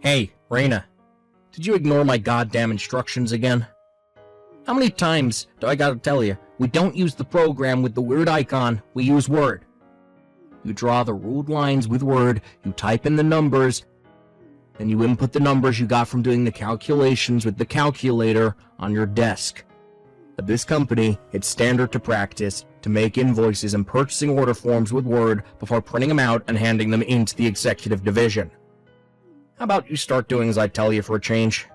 Hey, Raina, did you ignore my goddamn instructions again? How many times do I gotta tell you, we don't use the program with the weird icon, we use Word. You draw the ruled lines with Word, you type in the numbers, and you input the numbers you got from doing the calculations with the calculator on your desk. At this company, it's standard to practice to make invoices and purchasing order forms with Word before printing them out and handing them into the executive division. How about you start doing as I tell you for a change?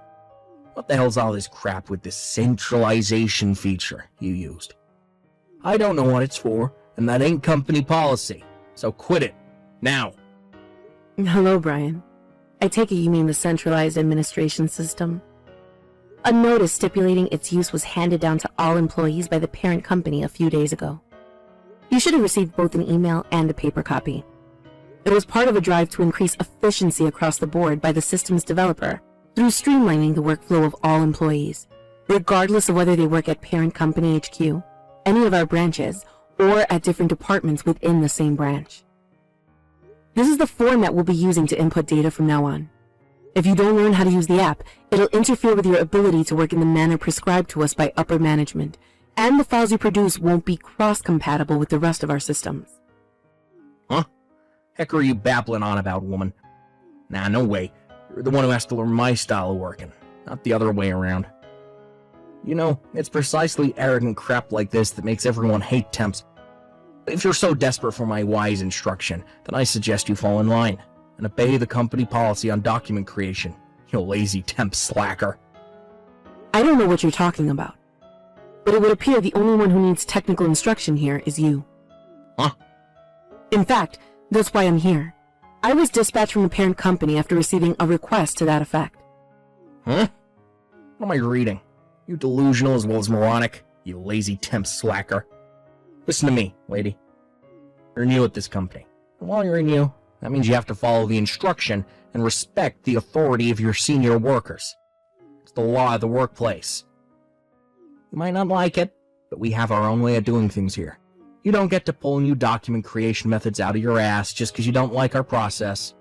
What the hell's all this crap with this centralization feature you used? I don't know what it's for, and that ain't company policy, so quit it, now. Hello, Brian. I take it you mean the centralized administration system? A notice stipulating its use was handed down to all employees by the parent company a few days ago. You should have received both an email and a paper copy. It was part of a drive to increase efficiency across the board by the system's developer through streamlining the workflow of all employees, regardless of whether they work at parent company HQ, any of our branches, or at different departments within the same branch. This is the format we'll be using to input data from now on. If you don't learn how to use the app, it'll interfere with your ability to work in the manner prescribed to us by upper management, and the files you produce won't be cross-compatible with the rest of our systems. Huh? Heck are you babbling on about, woman? Nah, no way. You're the one who has to learn my style of working, not the other way around. You know, it's precisely arrogant crap like this that makes everyone hate temps. If you're so desperate for my wise instruction, then I suggest you fall in line and obey the company policy on document creation, you lazy temp slacker. I don't know what you're talking about, but it would appear the only one who needs technical instruction here is you. Huh? In fact, that's why I'm here. I was dispatched from the parent company after receiving a request to that effect. Huh? What am I reading? You delusional as well as moronic, you lazy temp slacker. Listen to me, lady. You're new at this company, and while you're new, that means you have to follow the instruction and respect the authority of your senior workers. It's the law of the workplace. You might not like it, but we have our own way of doing things here. You don't get to pull new document creation methods out of your ass just because you don't like our process.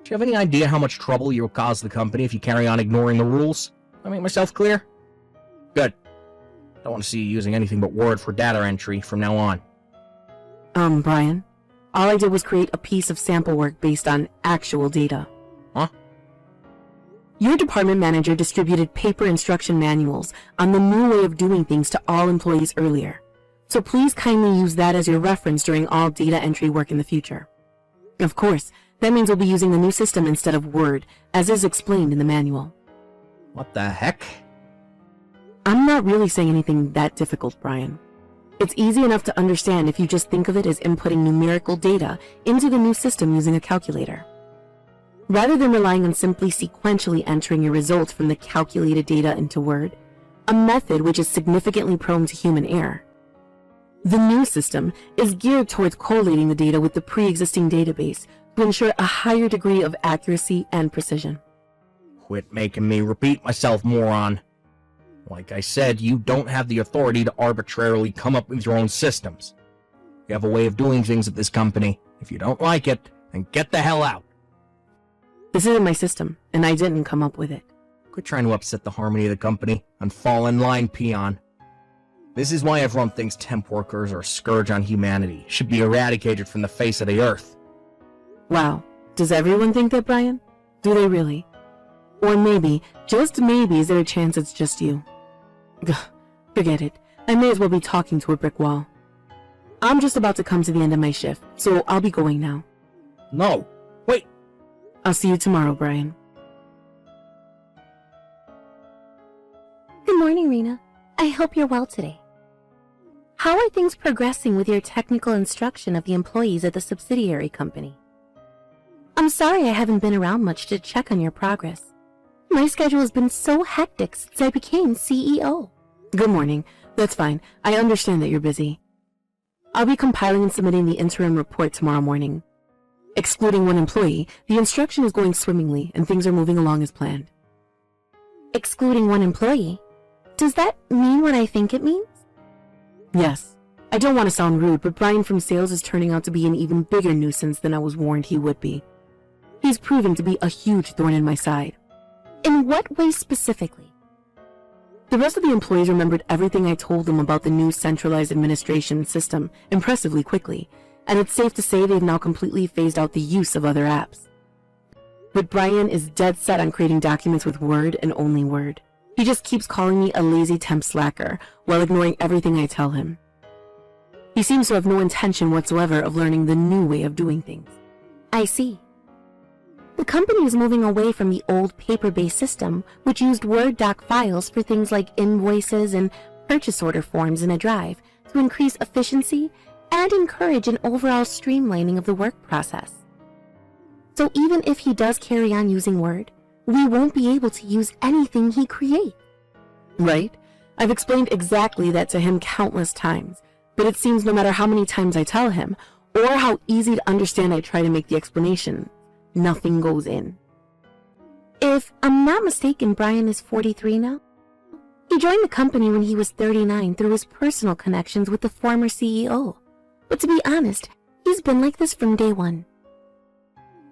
Do you have any idea how much trouble you'll cause the company if you carry on ignoring the rules? I make myself clear? Good. Don't want to see you using anything but Word for data entry from now on. Brian, all I did was create a piece of sample work based on actual data. Huh? Your department manager distributed paper instruction manuals on the new way of doing things to all employees earlier, so please kindly use that as your reference during all data entry work in the future. Of course, that means we'll be using the new system instead of Word, as is explained in the manual. What the heck? I'm not really saying anything that difficult, Brian. It's easy enough to understand if you just think of it as inputting numerical data into the new system using a calculator. Rather than relying on simply sequentially entering your results from the calculated data into Word, a method which is significantly prone to human error. The new system is geared towards collating the data with the pre-existing database to ensure a higher degree of accuracy and precision. Quit making me repeat myself, moron. Like I said, you don't have the authority to arbitrarily come up with your own systems. You have a way of doing things at this company. If you don't like it, then get the hell out. This isn't my system, and I didn't come up with it. Quit trying to upset the harmony of the company and fall in line, peon. This is why everyone thinks temp workers are a scourge on humanity, should be eradicated from the face of the earth. Wow, does everyone think that, Brian? Do they really? Or maybe, just maybe, is there a chance it's just you? Forget it. I may as well be talking to a brick wall. I'm just about to come to the end of my shift, so I'll be going now. No, wait. I'll see you tomorrow, Brian. Good morning, Rena. I hope you're well today. How are things progressing with your technical instruction of the employees at the subsidiary company? I'm sorry I haven't been around much to check on your progress. My schedule has been so hectic since I became CEO. Good morning. That's fine. I understand that you're busy. I'll be compiling and submitting the interim report tomorrow morning. Excluding one employee, the instruction is going swimmingly and things are moving along as planned. Excluding one employee? Does that mean what I think it means? Yes. I don't want to sound rude, but Brian from sales is turning out to be an even bigger nuisance than I was warned he would be. He's proven to be a huge thorn in my side. In what way specifically? The rest of the employees remembered everything I told them about the new centralized administration system impressively quickly, and it's safe to say they've now completely phased out the use of other apps. But Brian is dead set on creating documents with Word and only Word. He just keeps calling me a lazy temp slacker while ignoring everything I tell him. He seems to have no intention whatsoever of learning the new way of doing things. I see. The company is moving away from the old paper-based system, which used Word doc files for things like invoices and purchase order forms in a drive to increase efficiency and encourage an overall streamlining of the work process. So even if he does carry on using Word, we won't be able to use anything he creates. Right? I've explained exactly that to him countless times, but it seems no matter how many times I tell him, or how easy to understand I try to make the explanation, nothing goes in. If I'm not mistaken, Brian is 43 now. He joined the company when he was 39 through his personal connections with the former CEO. But to be honest, he's been like this from day one.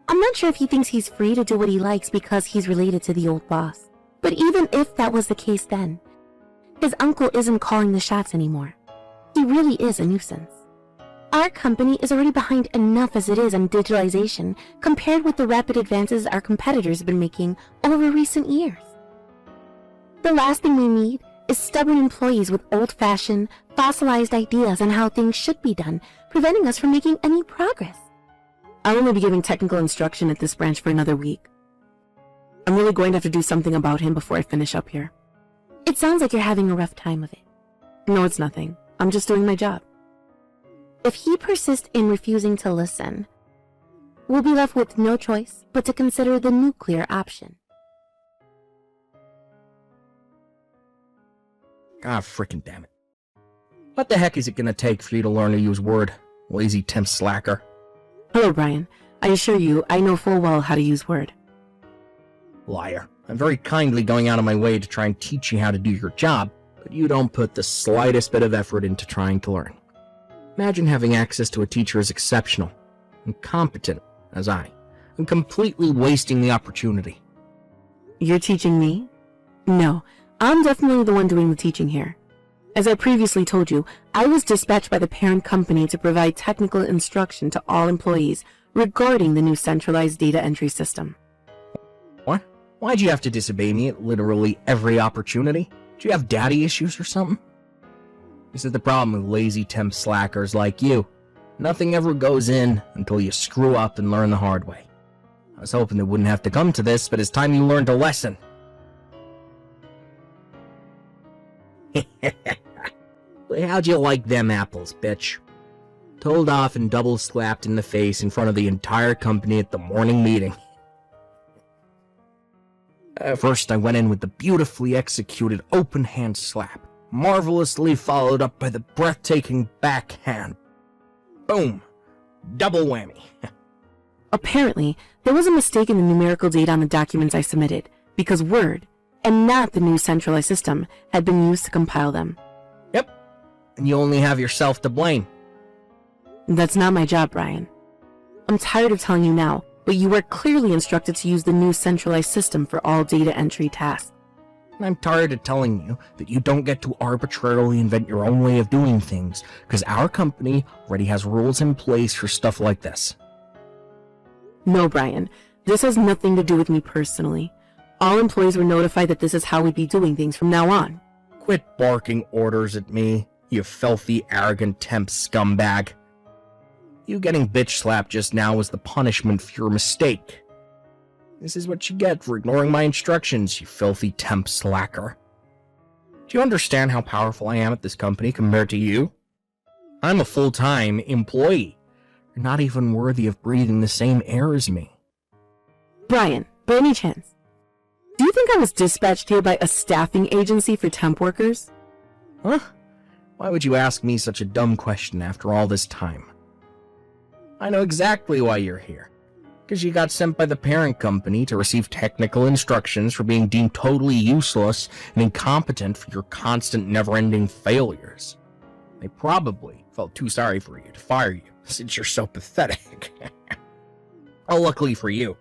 I'm not sure if he thinks he's free to do what he likes because he's related to the old boss. But even if that was the case then, his uncle isn't calling the shots anymore. He really is a nuisance. Our company is already behind enough as it is on digitalization compared with the rapid advances our competitors have been making over recent years. The last thing we need is stubborn employees with old-fashioned, fossilized ideas on how things should be done, preventing us from making any progress. I'll only be giving technical instruction at this branch for another week. I'm really going to have to do something about him before I finish up here. It sounds like you're having a rough time of it. No, it's nothing. I'm just doing my job. If he persists in refusing to listen, we'll be left with no choice but to consider the nuclear option. God frickin' damn it. What the heck is it gonna take for you to learn to use Word, lazy temp slacker? Hello, Brian. I assure you, I know full well how to use Word. Liar. I'm very kindly going out of my way to try and teach you how to do your job, but you don't put the slightest bit of effort into trying to learn. Imagine having access to a teacher as exceptional and competent as I, and completely wasting the opportunity. You're teaching me? No, I'm definitely the one doing the teaching here. As I previously told you, I was dispatched by the parent company to provide technical instruction to all employees regarding the new centralized data entry system. What? Why'd you have to disobey me at literally every opportunity? Do you have daddy issues or something? This is the problem with lazy temp slackers like you. Nothing ever goes in until you screw up and learn the hard way. I was hoping it wouldn't have to come to this, but it's time you learned a lesson. How'd you like them apples, bitch? Told off and double slapped in the face in front of the entire company at the morning meeting. First, I went in with the beautifully executed open hand slap, marvelously followed up by the breathtaking backhand. Boom! Double whammy. Apparently, there was a mistake in the numerical data on the documents I submitted, because Word, and not the new centralized system, had been used to compile them. Yep, and you only have yourself to blame. That's not my job, Brian. I'm tired of telling you now, but you were clearly instructed to use the new centralized system for all data entry tasks. And I'm tired of telling you that you don't get to arbitrarily invent your own way of doing things, because our company already has rules in place for stuff like this. No, Brian, this has nothing to do with me personally. All employees were notified that this is how we'd be doing things from now on. Quit barking orders at me, you filthy, arrogant temp scumbag. You getting bitch slapped just now was the punishment for your mistake. This is what you get for ignoring my instructions, you filthy temp slacker. Do you understand how powerful I am at this company compared to you? I'm a full-time employee. You're not even worthy of breathing the same air as me. Brian, by any chance, do you think I was dispatched here by a staffing agency for temp workers? Huh? Why would you ask me such a dumb question after all this time? I know exactly why you're here. Because you got sent by the parent company to receive technical instructions for being deemed totally useless and incompetent for your constant, never-ending failures. They probably felt too sorry for you to fire you, since you're so pathetic. Oh, luckily for you,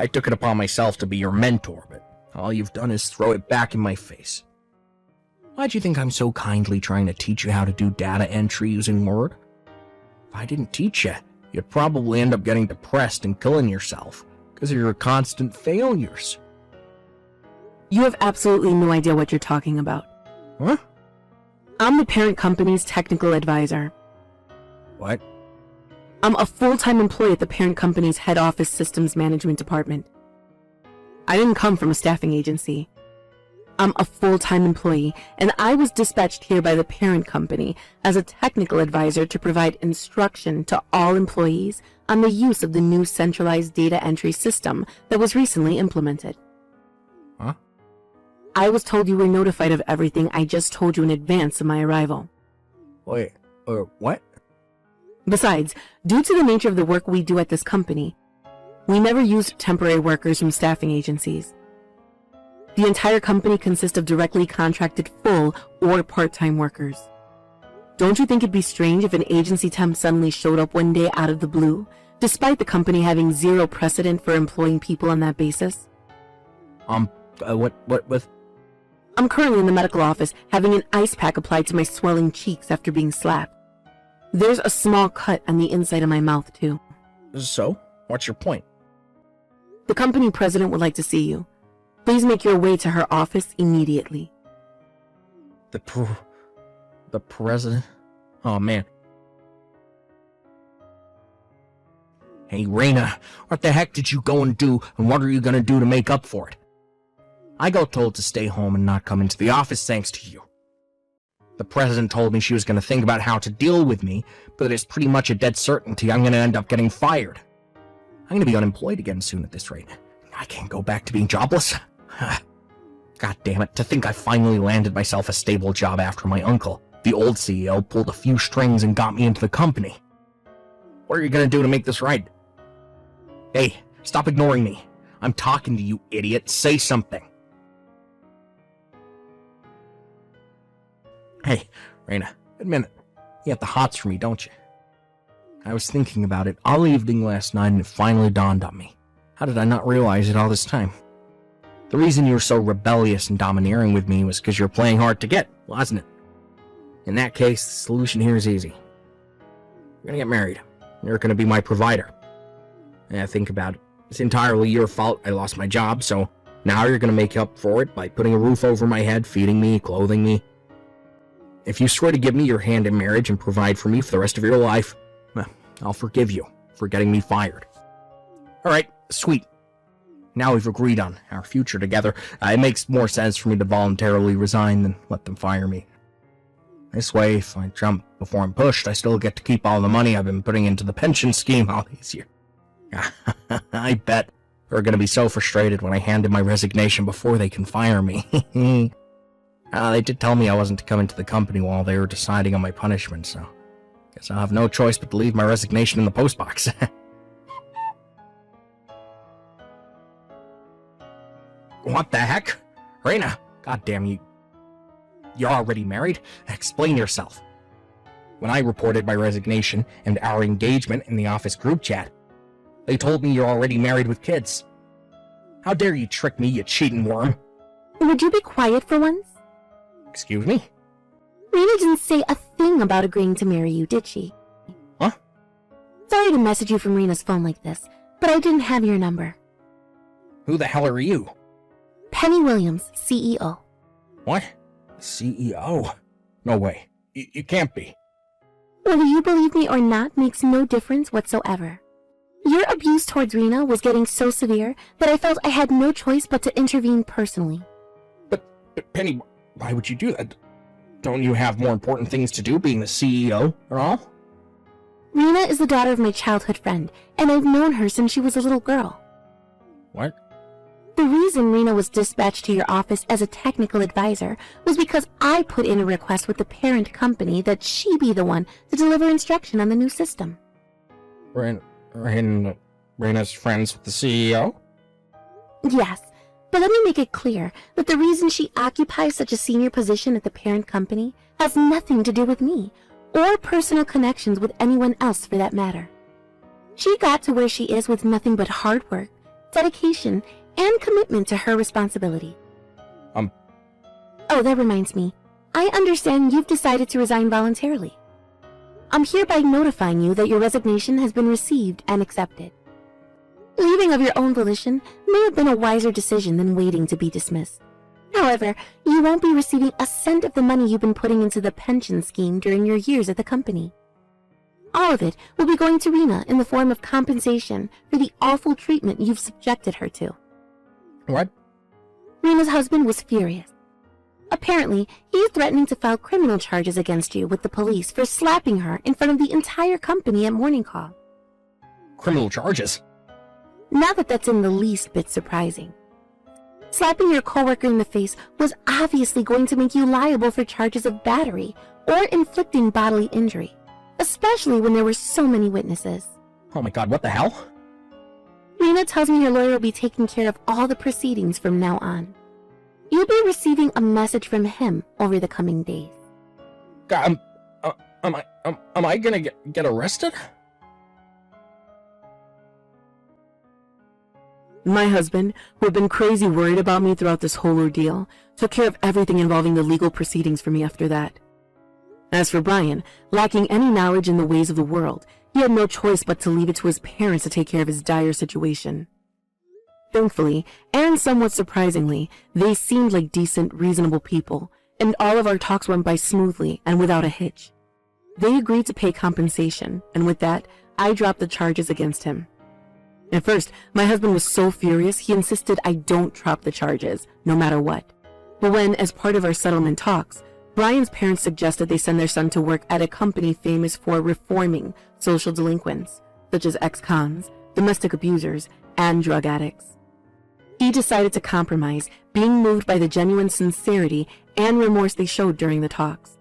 I took it upon myself to be your mentor, but all you've done is throw it back in my face. Why'd you think I'm so kindly trying to teach you how to do data entry using Word? If I didn't teach you, you'd probably end up getting depressed and killing yourself because of your constant failures. You have absolutely no idea what you're talking about. Huh? I'm the parent company's technical advisor. What? I'm a full-time employee at the parent company's head office systems management department. I didn't come from a staffing agency. I'm a full-time employee, and I was dispatched here by the parent company as a technical advisor to provide instruction to all employees on the use of the new centralized data entry system that was recently implemented. Huh? I was told you were notified of everything I just told you in advance of my arrival. Wait, what? Besides, due to the nature of the work we do at this company, we never use temporary workers from staffing agencies. The entire company consists of directly contracted full or part-time workers. Don't you think it'd be strange if an agency temp suddenly showed up one day out of the blue, despite the company having zero precedent for employing people on that basis? What? I'm currently in the medical office having an ice pack applied to my swelling cheeks after being slapped. There's a small cut on the inside of my mouth, too. So, what's your point? The company president would like to see you. Please make your way to her office immediately. The president? Oh, man. Hey, Raina, what the heck did you go and do, and what are you gonna do to make up for it? I got told to stay home and not come into the office thanks to you. The president told me she was gonna think about how to deal with me, but it's pretty much a dead certainty I'm gonna end up getting fired. I'm gonna be unemployed again soon at this rate. I can't go back to being jobless. God damn it, to think I finally landed myself a stable job after my uncle, the old CEO, pulled a few strings and got me into the company. What are you gonna do to make this right? Hey, stop ignoring me. I'm talking to you, idiot. Say something. Hey, Raina, admit it. You have the hots for me, don't you? I was thinking about it all evening last night and it finally dawned on me. How did I not realize it all this time? The reason you were so rebellious and domineering with me was because you were playing hard to get, wasn't it? In that case, the solution here is easy. You're gonna get married. You're gonna be my provider. Yeah, think about it. It's entirely your fault I lost my job, so now you're gonna make up for it by putting a roof over my head, feeding me, clothing me. If you swear to give me your hand in marriage and provide for me for the rest of your life, well, I'll forgive you for getting me fired. Alright, sweet. Now we've agreed on our future together. It makes more sense for me to voluntarily resign than let them fire me. This way, if I jump before I'm pushed, I still get to keep all the money I've been putting into the pension scheme all these years. I bet they're going to be so frustrated when I hand in my resignation before they can fire me. They did tell me I wasn't to come into the company while they were deciding on my punishment, so guess I'll have no choice but to leave my resignation in the postbox. What the heck? Raina, goddamn you. You're already married? Explain yourself. When I reported my resignation and our engagement in the office group chat, they told me you're already married with kids. How dare you trick me, you cheating worm? Would you be quiet for once? Excuse me? Rena didn't say a thing about agreeing to marry you, did she? Huh? Sorry to message you from Rena's phone like this, but I didn't have your number. Who the hell are you? Penny Williams, CEO. What? CEO? No way. You can't be. Whether you believe me or not makes no difference whatsoever. Your abuse towards Rena was getting so severe that I felt I had no choice but to intervene personally. But Penny, why would you do that? Don't you have more important things to do being the CEO or all? Rena is the daughter of my childhood friend, and I've known her since she was a little girl. What? The reason Rena was dispatched to your office as a technical advisor was because I put in a request with the parent company that she be the one to deliver instruction on the new system. Rena's friends with the CEO? Yes, but let me make it clear that the reason she occupies such a senior position at the parent company has nothing to do with me, or personal connections with anyone else for that matter. She got to where she is with nothing but hard work, dedication, and commitment to her responsibility. Oh, that reminds me. I understand you've decided to resign voluntarily. I'm hereby notifying you that your resignation has been received and accepted. Leaving of your own volition may have been a wiser decision than waiting to be dismissed. However, you won't be receiving a cent of the money you've been putting into the pension scheme during your years at the company. All of it will be going to Rena in the form of compensation for the awful treatment you've subjected her to. What? Rena's husband was furious. Apparently, he is threatening to file criminal charges against you with the police for slapping her in front of the entire company at morning call. Criminal charges? Not that that's in the least bit surprising. Slapping your coworker in the face was obviously going to make you liable for charges of battery or inflicting bodily injury, especially when there were so many witnesses. Oh my god, what the hell? Rena tells me your lawyer will be taking care of all the proceedings from now on. You'll be receiving a message from him over the coming days. God, am I gonna get arrested? My husband, who had been crazy worried about me throughout this whole ordeal, took care of everything involving the legal proceedings for me after that. As for Brian, lacking any knowledge in the ways of the world, he had no choice but to leave it to his parents to take care of his dire situation. Thankfully, and somewhat surprisingly, they seemed like decent, reasonable people, and all of our talks went by smoothly and without a hitch. They agreed to pay compensation, and with that, I dropped the charges against him. At first, my husband was so furious he insisted I don't drop the charges, no matter what. But when, as part of our settlement talks, Brian's parents suggested they send their son to work at a company famous for reforming social delinquents, such as ex-cons, domestic abusers, and drug addicts. He decided to compromise, being moved by the genuine sincerity and remorse they showed during the talks.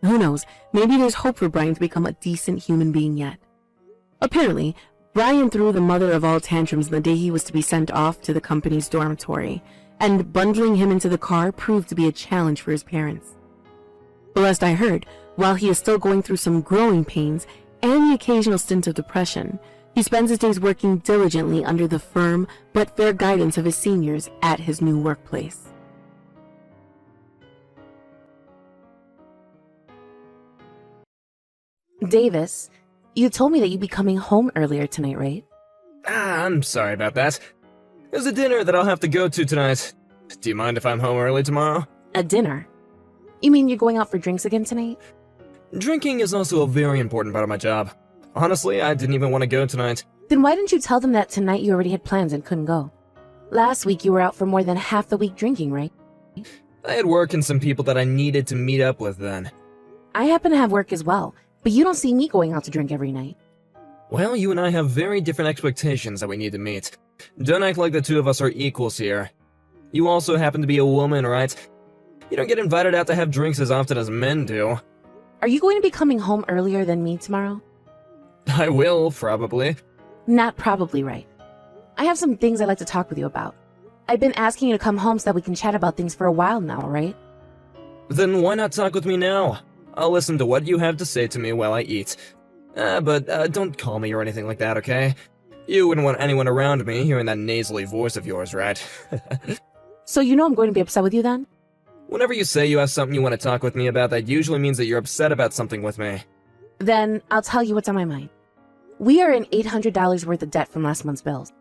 Who knows, maybe there's hope for Brian to become a decent human being yet. Apparently, Brian threw the mother of all tantrums the day he was to be sent off to the company's dormitory, and bundling him into the car proved to be a challenge for his parents. But last I heard, while he is still going through some growing pains and the occasional stint of depression, he spends his days working diligently under the firm but fair guidance of his seniors at his new workplace. Davis, you told me that you'd be coming home earlier tonight, right? I'm sorry about that. There's a dinner that I'll have to go to tonight. Do you mind if I'm home early tomorrow? A dinner? You mean you're going out for drinks again tonight? Drinking is also a very important part of my job. Honestly, I didn't even want to go tonight. Then why didn't you tell them that tonight you already had plans and couldn't go? Last week you were out for more than half the week drinking, right? I had work and some people that I needed to meet up with then. I happen to have work as well, but you don't see me going out to drink every night. Well, you and I have very different expectations that we need to meet. Don't act like the two of us are equals here. You also happen to be a woman, right? You don't get invited out to have drinks as often as men do. Are you going to be coming home earlier than me tomorrow? I will, probably. Not probably, right. I have some things I'd like to talk with you about. I've been asking you to come home so that we can chat about things for a while now, right? Then why not talk with me now? I'll listen to what you have to say to me while I eat. But don't call me or anything like that, okay? You wouldn't want anyone around me hearing that nasally voice of yours, right? So you know I'm going to be upset with you then? Whenever you say you have something you want to talk with me about, that usually means that you're upset about something with me. Then I'll tell you what's on my mind. We are in $800 worth of debt from last month's bills.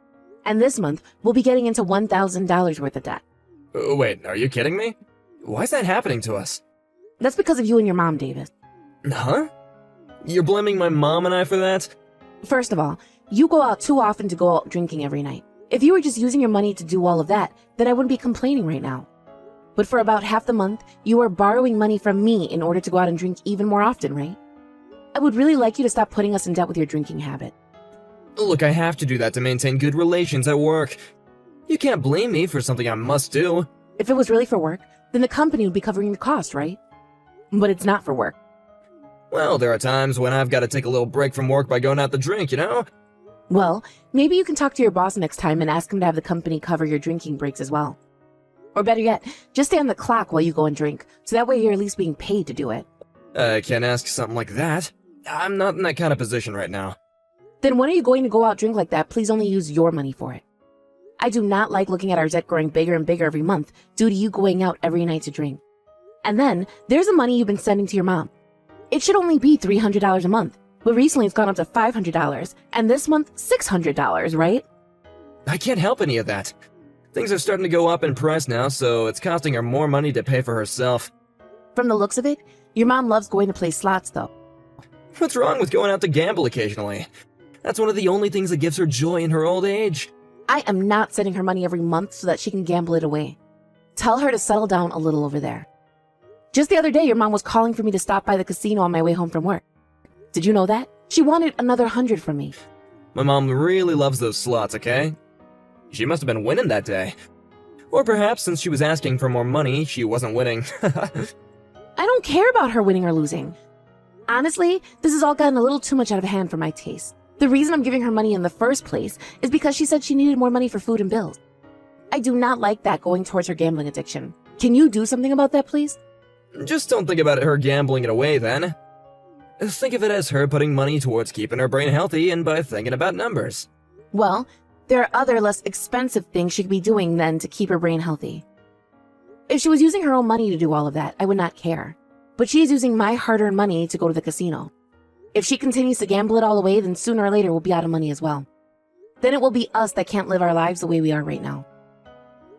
And this month, we'll be getting into $1,000 worth of debt. Wait, are you kidding me? Why is that happening to us? That's because of you and your mom, Davis. Huh? You're blaming my mom and I for that? First of all, you go out too often to go out drinking every night. If you were just using your money to do all of that, then I wouldn't be complaining right now. But for about half the month, you are borrowing money from me in order to go out and drink even more often, right? I would really like you to stop putting us in debt with your drinking habit. Look, I have to do that to maintain good relations at work. You can't blame me for something I must do. If it was really for work, then the company would be covering the cost, right? But it's not for work. Well, there are times when I've got to take a little break from work by going out to drink, you know? Well, maybe you can talk to your boss next time and ask him to have the company cover your drinking breaks as well. Or better yet, just stay on the clock while you go and drink, so that way you're at least being paid to do it. I can't ask something like that. I'm not in that kind of position right now. Then when are you going to go out drink like that? Please only use your money for it. I do not like looking at our debt growing bigger and bigger every month due to you going out every night to drink. And then, there's the money you've been sending to your mom. It should only be $300 a month, but recently it's gone up to $500, and this month, $600, right? I can't help any of that. Things are starting to go up in price now, so it's costing her more money to pay for herself. From the looks of it, your mom loves going to play slots, though. What's wrong with going out to gamble occasionally? That's one of the only things that gives her joy in her old age. I am not sending her money every month so that she can gamble it away. Tell her to settle down a little over there. Just the other day, your mom was calling for me to stop by the casino on my way home from work. Did you know that? She wanted another 100 from me. My mom really loves those slots, okay? She must have been winning that day. Or perhaps since she was asking for more money, she wasn't winning. I don't care about her winning or losing. Honestly, this has all gotten a little too much out of hand for my taste. The reason I'm giving her money in the first place is because she said she needed more money for food and bills. I do not like that going towards her gambling addiction. Can you do something about that, please? Just don't think about her gambling it away, then. Think of it as her putting money towards keeping her brain healthy and by thinking about numbers. Well, there are other less expensive things she could be doing then to keep her brain healthy. If she was using her own money to do all of that, I would not care. But she is using my hard-earned money to go to the casino. If she continues to gamble it all away, then sooner or later we'll be out of money as well. Then it will be us that can't live our lives the way we are right now.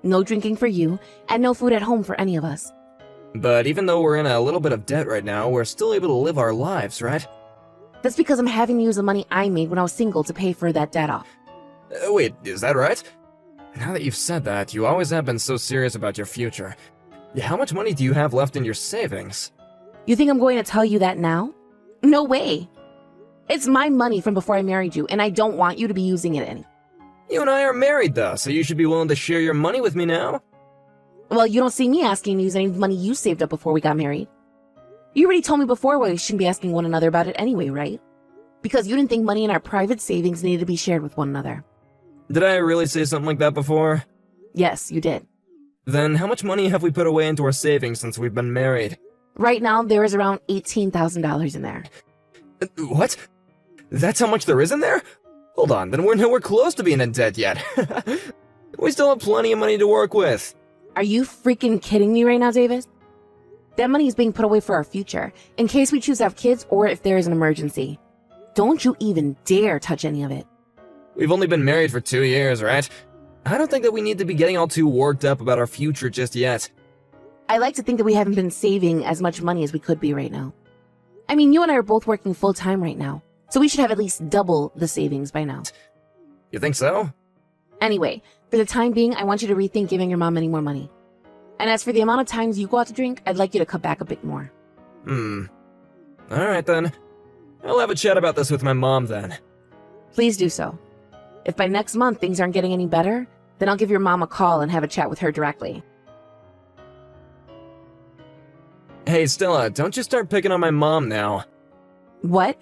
No drinking for you, and no food at home for any of us. But even though we're in a little bit of debt right now, we're still able to live our lives, right? That's because I'm having to use the money I made when I was single to pay for that debt off. Wait, is that right? Now that you've said that, you always have been so serious about your future. How much money do you have left in your savings? You think I'm going to tell you that now? No way. It's my money from before I married you, and I don't want you to be using it any. You and I are married, though, so you should be willing to share your money with me now. Well, you don't see me asking to use any money you saved up before we got married. You already told me before why we shouldn't be asking one another about it anyway, right? Because you didn't think money in our private savings needed to be shared with one another. Did I really say something like that before? Yes, you did. Then how much money have we put away into our savings since we've been married? Right now, there is around $18,000 in there. What? That's how much there is in there? Hold on, then we're nowhere close to being in debt yet. We still have plenty of money to work with. Are you freaking kidding me right now, Davis? That money is being put away for our future, in case we choose to have kids or if there is an emergency. Don't you even dare touch any of it. We've only been married for 2 years, right? I don't think that we need to be getting all too worked up about our future just yet. I like to think that we haven't been saving as much money as we could be right now. I mean, you and I are both working full-time right now, so we should have at least double the savings by now. You think so? Anyway, for the time being, I want you to rethink giving your mom any more money. And as for the amount of times you go out to drink, I'd like you to cut back a bit more. Alright then. I'll have a chat about this with my mom then. Please do so. If by next month things aren't getting any better, then I'll give your mom a call and have a chat with her directly. Hey Stella, don't you start picking on my mom now. What?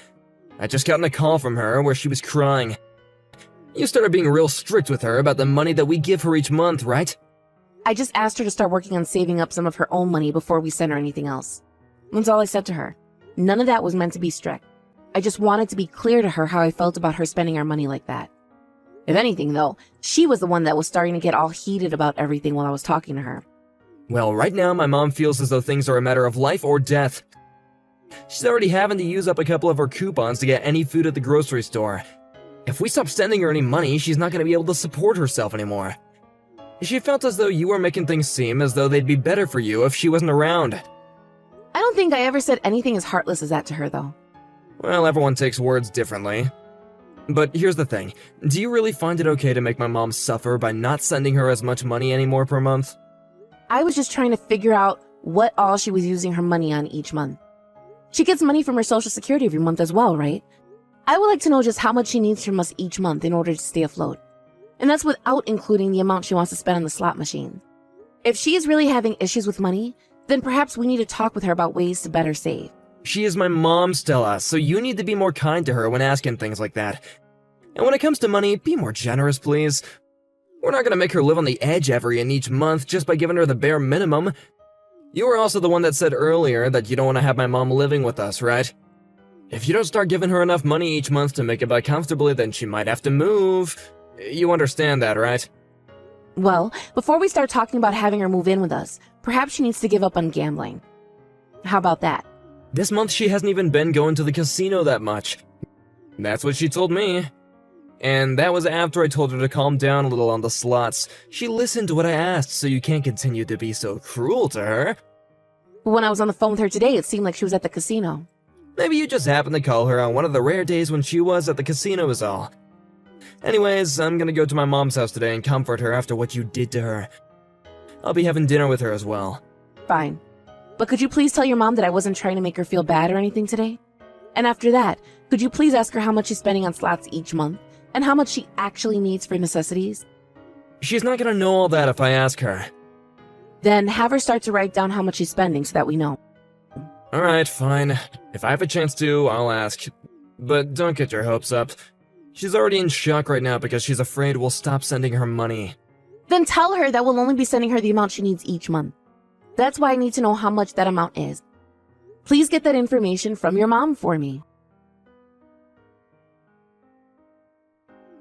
I just got a call from her where she was crying. You started being real strict with her about the money that we give her each month, right? I just asked her to start working on saving up some of her own money before we send her anything else. That's all I said to her. None of that was meant to be strict. I just wanted to be clear to her how I felt about her spending our money like that. If anything, though, she was the one that was starting to get all heated about everything while I was talking to her. Well, right now my mom feels as though things are a matter of life or death. She's already having to use up a couple of her coupons to get any food at the grocery store. If we stop sending her any money, she's not going to be able to support herself anymore. She felt as though you were making things seem as though they'd be better for you if she wasn't around. I don't think I ever said anything as heartless as that to her, though. Well, everyone takes words differently. But here's the thing. Do you really find it okay to make my mom suffer by not sending her as much money anymore per month? I was just trying to figure out what all she was using her money on each month. She gets money from her Social Security every month as well, right? I would like to know just how much she needs from us each month in order to stay afloat. And that's without including the amount she wants to spend on the slot machine. If she is really having issues with money, then perhaps we need to talk with her about ways to better save. She is my mom, Stella, so you need to be more kind to her when asking things like that. And when it comes to money, be more generous, please. We're not gonna make her live on the edge every and each month just by giving her the bare minimum. You were also the one that said earlier that you don't want to have my mom living with us, right? If you don't start giving her enough money each month to make it by comfortably, then she might have to move. You understand that, right? Well, before we start talking about having her move in with us, perhaps she needs to give up on gambling. How about that? This month she hasn't even been going to the casino that much. That's what she told me. And that was after I told her to calm down a little on the slots. She listened to what I asked, so you can't continue to be so cruel to her. When I was on the phone with her today, it seemed like she was at the casino. Maybe you just happened to call her on one of the rare days when she was at the casino is all. Anyways, I'm gonna go to my mom's house today and comfort her after what you did to her. I'll be having dinner with her as well. Fine. But could you please tell your mom that I wasn't trying to make her feel bad or anything today? And after that, could you please ask her how much she's spending on slots each month, and how much she actually needs for necessities? She's not gonna know all that if I ask her. Then have her start to write down how much she's spending so that we know. Alright, fine. If I have a chance to, I'll ask. But don't get your hopes up. She's already in shock right now because she's afraid we'll stop sending her money. Then tell her that we'll only be sending her the amount she needs each month. That's why I need to know how much that amount is. Please get that information from your mom for me.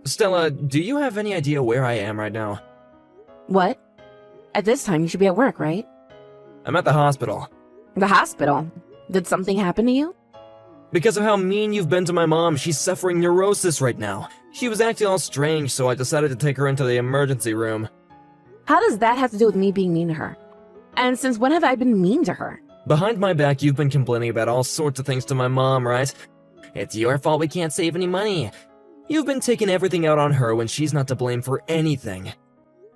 Stella, do you have any idea where I am right now? What? At this time, you should be at work, right? I'm at the hospital. The hospital? Did something happen to you? Because of how mean you've been to my mom, she's suffering neurosis right now. She was acting all strange, so I decided to take her into the emergency room. How does that have to do with me being mean to her? And since when have I been mean to her? Behind my back, you've been complaining about all sorts of things to my mom, right? It's your fault we can't save any money. You've been taking everything out on her when she's not to blame for anything.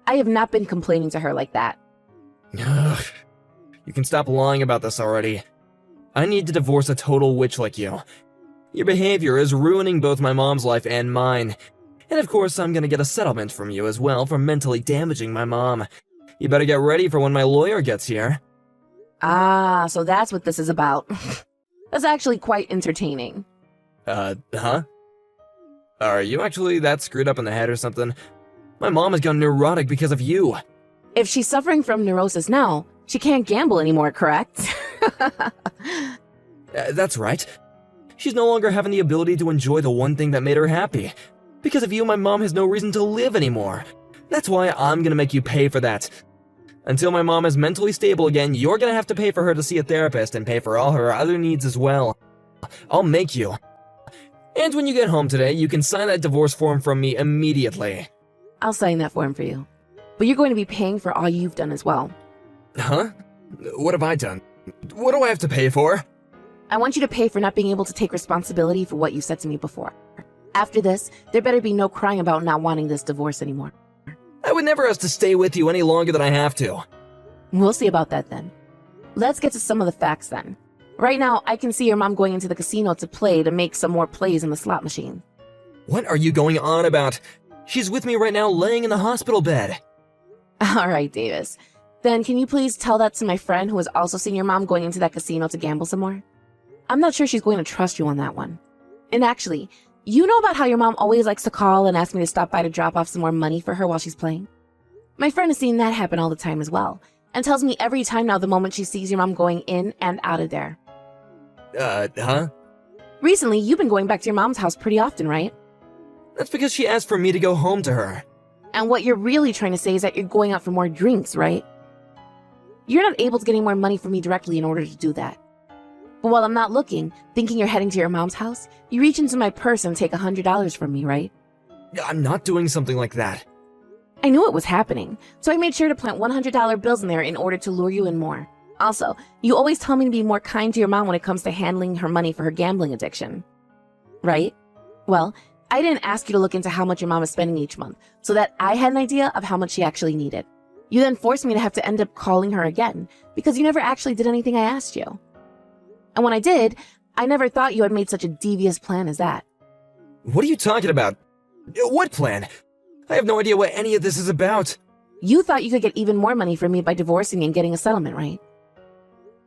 I have not been complaining to her like that. Ugh. You can stop lying about this already. I need to divorce a total witch like you. Your behavior is ruining both my mom's life and mine. And of course, I'm gonna get a settlement from you as well for mentally damaging my mom. You better get ready for when my lawyer gets here. Ah, so that's what this is about. That's actually quite entertaining. Huh? Are you actually that screwed up in the head or something? My mom has gone neurotic because of you. If she's suffering from neurosis now, she can't gamble anymore, correct? That's right. She's no longer having the ability to enjoy the one thing that made her happy. Because of you, my mom has no reason to live anymore. That's why I'm gonna make you pay for that. Until my mom is mentally stable again, you're gonna have to pay for her to see a therapist and pay for all her other needs as well. I'll make you. And when you get home today, you can sign that divorce form from me immediately. I'll sign that form for you. But you're going to be paying for all you've done as well. Huh? What have I done? What do I have to pay for? I want you to pay for not being able to take responsibility for what you said to me before. After this, there better be no crying about not wanting this divorce anymore. I would never ask to stay with you any longer than I have to. We'll see about that then. Let's get to some of the facts then. Right now, I can see your mom going into the casino to make some more plays in the slot machine. What are you going on about? She's with me right now laying in the hospital bed. All right, Davis. Then can you please tell that to my friend who has also seen your mom going into that casino to gamble some more? I'm not sure she's going to trust you on that one. And actually, you know about how your mom always likes to call and ask me to stop by to drop off some more money for her while she's playing? My friend has seen that happen all the time as well, and tells me every time now the moment she sees your mom going in and out of there. Huh? Recently, you've been going back to your mom's house pretty often, right? That's because she asked for me to go home to her. And what you're really trying to say is that you're going out for more drinks, right? You're not able to get any more money from me directly in order to do that. But while I'm not looking, thinking you're heading to your mom's house, you reach into my purse and take $100 from me, right? I'm not doing something like that. I knew it was happening, so I made sure to plant $100 bills in there in order to lure you in more. Also, you always tell me to be more kind to your mom when it comes to handling her money for her gambling addiction. Right? Well, I didn't ask you to look into how much your mom is spending each month, so that I had an idea of how much she actually needed. You then forced me to have to end up calling her again, because you never actually did anything I asked you. And when I did, I never thought you had made such a devious plan as that. What are you talking about? What plan? I have no idea what any of this is about. You thought you could get even more money from me by divorcing and getting a settlement, right?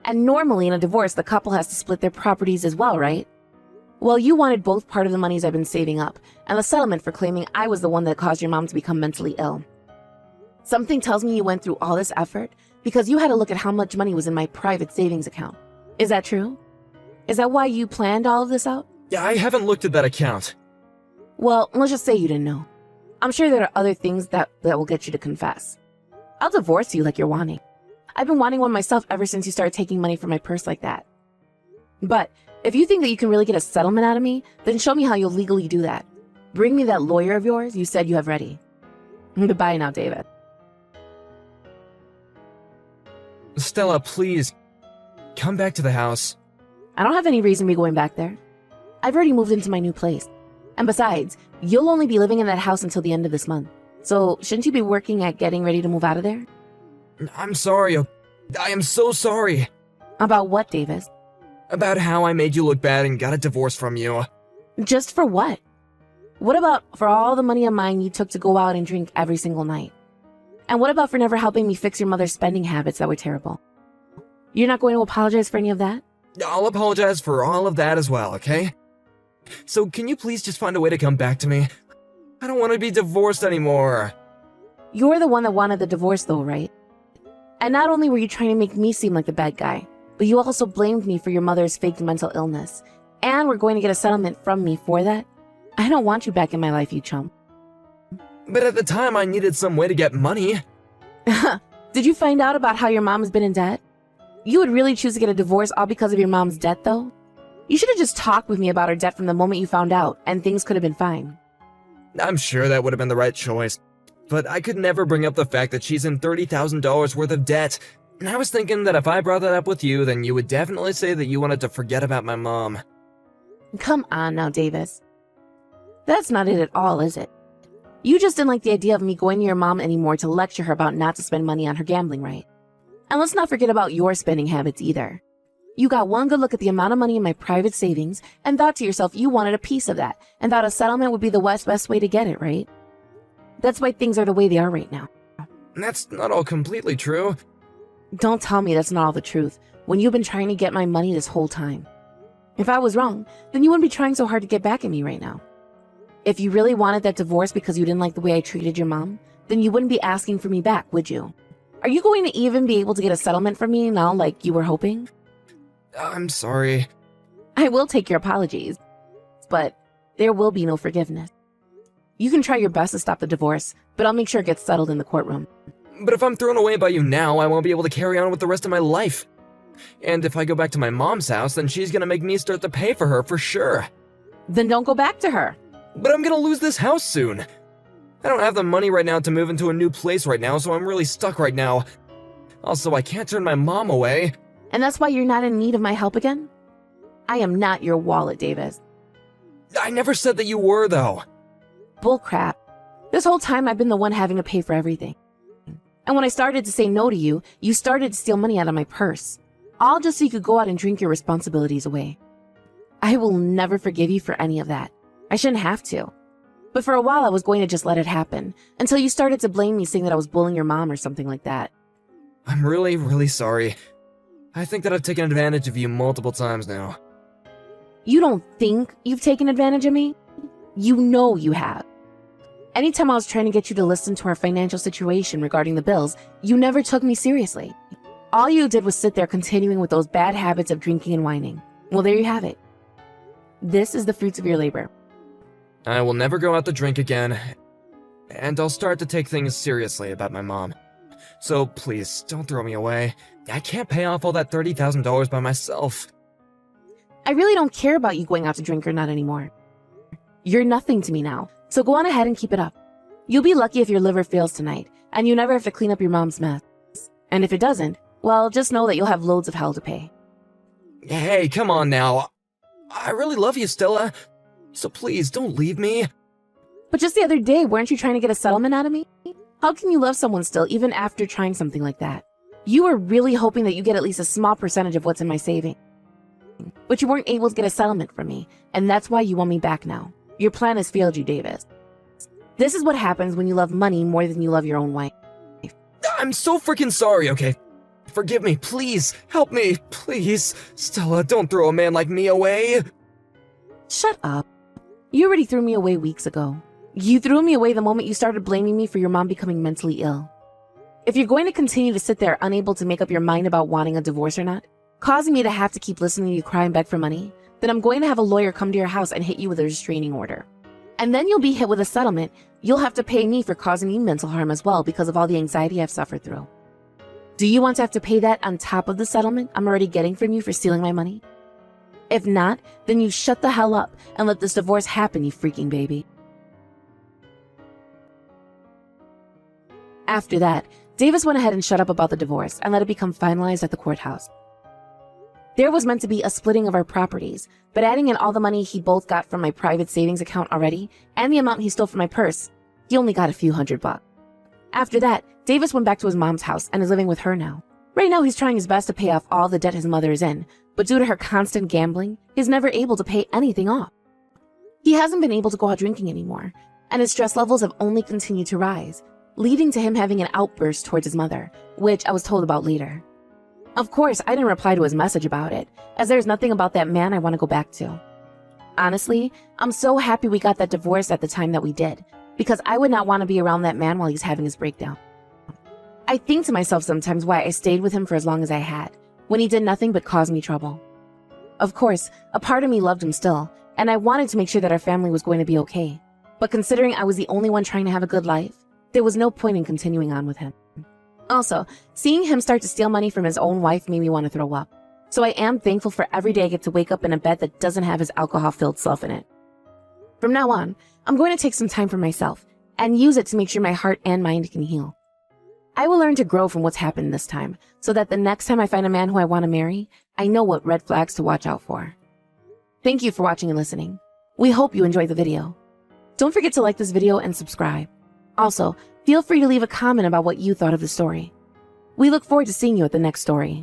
And normally in a divorce, the couple has to split their properties as well, right? Well, you wanted both part of the monies I've been saving up, and the settlement for claiming I was the one that caused your mom to become mentally ill. Something tells me you went through all this effort because you had to look at how much money was in my private savings account. Is that true? Is that why you planned all of this out? I haven't looked at that account. Well, let's just say you didn't know. I'm sure there are other things that will get you to confess. I'll divorce you like you're wanting. I've been wanting one myself ever since you started taking money from my purse like that. But if you think that you can really get a settlement out of me, then show me how you'll legally do that. Bring me that lawyer of yours you said you have ready. Goodbye now, David. Stella, please. Come back to the house. I don't have any reason to be going back there. I've already moved into my new place. And besides, you'll only be living in that house until the end of this month. So shouldn't you be working at getting ready to move out of there? I'm sorry. I am so sorry. About what, Davis? About how I made you look bad and got a divorce from you. Just for what? What about for all the money of mine you took to go out and drink every single night? And what about for never helping me fix your mother's spending habits that were terrible? You're not going to apologize for any of that? I'll apologize for all of that as well, okay? So can you please just find a way to come back to me? I don't want to be divorced anymore. You're the one that wanted the divorce though, right? And not only were you trying to make me seem like the bad guy, but you also blamed me for your mother's fake mental illness. And we're going to get a settlement from me for that? I don't want you back in my life, you chump. But at the time, I needed some way to get money. Did you find out about how your mom has been in debt? You would really choose to get a divorce all because of your mom's debt, though? You should have just talked with me about her debt from the moment you found out, and things could have been fine. I'm sure that would have been the right choice. But I could never bring up the fact that she's in $30,000 worth of debt. And I was thinking that if I brought that up with you, then you would definitely say that you wanted to forget about my mom. Come on now, Davis. That's not it at all, is it? You just didn't like the idea of me going to your mom anymore to lecture her about not to spend money on her gambling, right? And let's not forget about your spending habits either. You got one good look at the amount of money in my private savings and thought to yourself you wanted a piece of that and thought a settlement would be the best way to get it, right? That's why things are the way they are right now. That's not all completely true. Don't tell me that's not all the truth when you've been trying to get my money this whole time. If I was wrong, then you wouldn't be trying so hard to get back at me right now. If you really wanted that divorce because you didn't like the way I treated your mom, then you wouldn't be asking for me back, would you? Are you going to even be able to get a settlement from me now like you were hoping? I'm sorry. I will take your apologies, but there will be no forgiveness. You can try your best to stop the divorce, but I'll make sure it gets settled in the courtroom. But if I'm thrown away by you now, I won't be able to carry on with the rest of my life. And if I go back to my mom's house, then she's gonna make me start to pay for her for sure. Then don't go back to her. But I'm gonna lose this house soon. I don't have the money right now to move into a new place right now, so I'm really stuck right now. Also, I can't turn my mom away. And that's why you're not in need of my help again? I am not your wallet, Davis. I never said that you were, though. Bullcrap. This whole time I've been the one having to pay for everything. And when I started to say no to you, you started to steal money out of my purse. All just so you could go out and drink your responsibilities away. I will never forgive you for any of that. I shouldn't have to. But for a while I was going to just let it happen, until you started to blame me saying that I was bullying your mom or something like that. I'm really, really sorry. I think that I've taken advantage of you multiple times now. You don't think you've taken advantage of me? You know you have. Anytime I was trying to get you to listen to our financial situation regarding the bills, you never took me seriously. All you did was sit there continuing with those bad habits of drinking and whining. Well, there you have it. This is the fruits of your labor. I will never go out to drink again, and I'll start to take things seriously about my mom. So please, don't throw me away. I can't pay off all that $30,000 by myself. I really don't care about you going out to drink or not anymore. You're nothing to me now, so go on ahead and keep it up. You'll be lucky if your liver fails tonight, and you never have to clean up your mom's mess. And if it doesn't, well, just know that you'll have loads of hell to pay. Hey, come on now. I really love you, Stella. So please, don't leave me. But just the other day, weren't you trying to get a settlement out of me? How can you love someone still, even after trying something like that? You were really hoping that you get at least a small percentage of what's in my savings. But you weren't able to get a settlement from me, and that's why you want me back now. Your plan has failed you, Davis. This is what happens when you love money more than you love your own wife. I'm so freaking sorry, okay? Forgive me, please. Help me, please. Stella, don't throw a man like me away. Shut up. You already threw me away weeks ago. You threw me away the moment you started blaming me for your mom becoming mentally ill. If you're going to continue to sit there unable to make up your mind about wanting a divorce or not, causing me to have to keep listening to you cry and beg for money, then I'm going to have a lawyer come to your house and hit you with a restraining order. And then you'll be hit with a settlement you'll have to pay me for causing you mental harm as well because of all the anxiety I've suffered through. Do you want to have to pay that on top of the settlement I'm already getting from you for stealing my money? If not, then you shut the hell up and let this divorce happen, you freaking baby. After that, Davis went ahead and shut up about the divorce and let it become finalized at the courthouse. There was meant to be a splitting of our properties, but adding in all the money he both got from my private savings account already and the amount he stole from my purse, he only got a few $100. After that, Davis went back to his mom's house and is living with her now. Right now, he's trying his best to pay off all the debt his mother is in, but due to her constant gambling, he's never able to pay anything off. He hasn't been able to go out drinking anymore, and his stress levels have only continued to rise, leading to him having an outburst towards his mother, which I was told about later. Of course, I didn't reply to his message about it, as there's nothing about that man I want to go back to. Honestly, I'm so happy we got that divorce at the time that we did, because I would not want to be around that man while he's having his breakdown. I think to myself sometimes why I stayed with him for as long as I had, when he did nothing but cause me trouble. Of course, a part of me loved him still, and I wanted to make sure that our family was going to be okay. But considering I was the only one trying to have a good life, there was no point in continuing on with him. Also, seeing him start to steal money from his own wife made me want to throw up. So I am thankful for every day I get to wake up in a bed that doesn't have his alcohol-filled self in it. From now on, I'm going to take some time for myself and use it to make sure my heart and mind can heal. I will learn to grow from what's happened this time, so that the next time I find a man who I want to marry, I know what red flags to watch out for. Thank you for watching and listening. We hope you enjoyed the video. Don't forget to like this video and subscribe. Also, feel free to leave a comment about what you thought of the story. We look forward to seeing you at the next story.